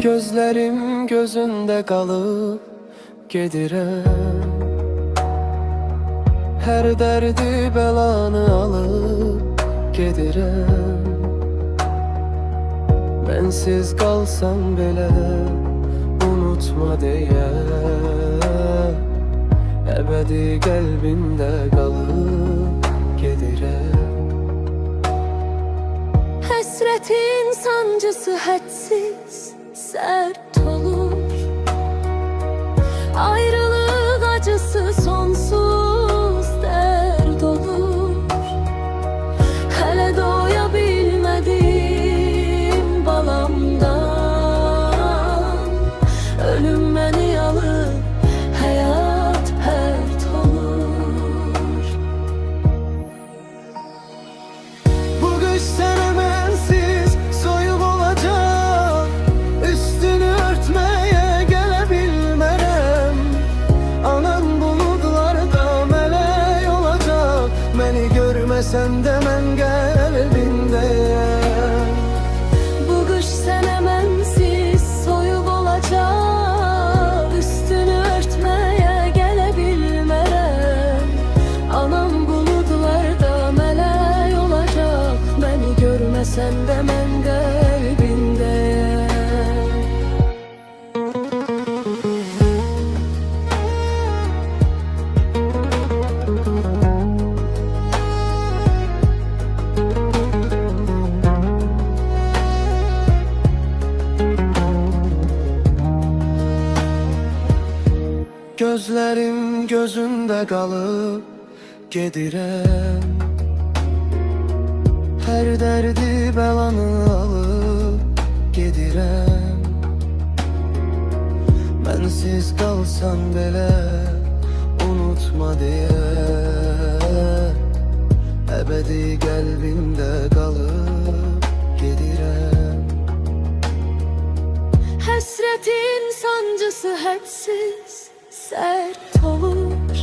Gözlerim gözünde kalıp gedirem, her derdi belanı alıp gedirem. Bensiz kalsam bile unutma diye, ebedi kalbinde kalıp gedirem. Hasretin sancısı hadsiz sert olur, ayrılık acısı sonsuz dert olur. Hele doyabilmedim balamdan, ölüm beni alır, hayat pert olur. Bu kış senemensiz soyup olacak, üstünü örtmeye gelebilmerem. Anam bulutlarda melek olacak, beni görmesen de men kalbindeyim. Bu kış senemensiz soyup olacak, üstünü örtmeye gelebilmerem. Anam bulutlarda melek olacak, beni görmesen de men kalbindeyim. Gözlerim gözünde kalıp gedirem, her derdi belanı alıp gedirem. Bensiz kalsam bile unutma diye, ebedi kalbimde kalıp gedirem. Hasretin sancısı hadsiz sert olur,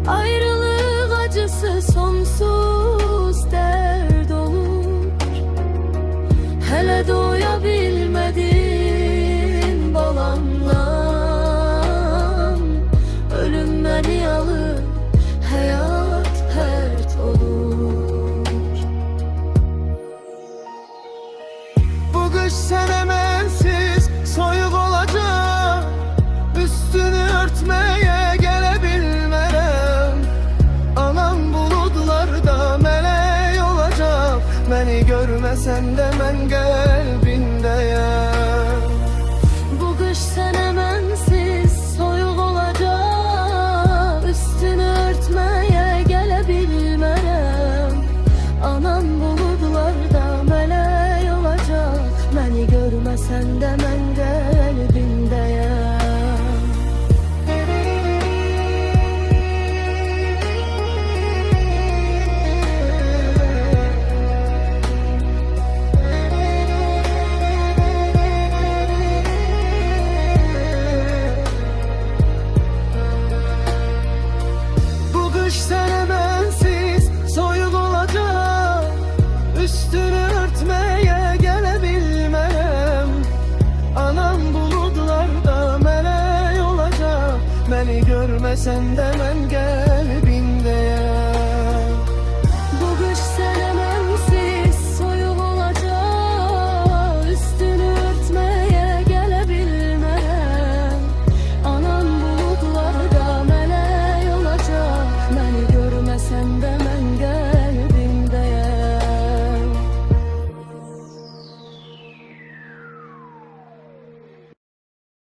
ayrılık acısı sonsuz dert olur. Hele doyabilmedim balamdan, ölüm beni alır, hayat pert olur. Bu kış senemensiz soyup olacak, üstünü örtmeye gelebilmerem. Anam bulutlarda melek olacak, beni görmesen de men kalbindeyim. Bu kış senemensiz soyup olacak, üstünü örtmeye gelebilmerem. Anam bulutlarda melek olacak, beni görmesen de men kalbindeyim. Bu kış senemensiz soyup olacak, üstünü örtmeye gelebilmem. Anam bulutlarda melek olacak, beni görmesen de men kalbindeyim.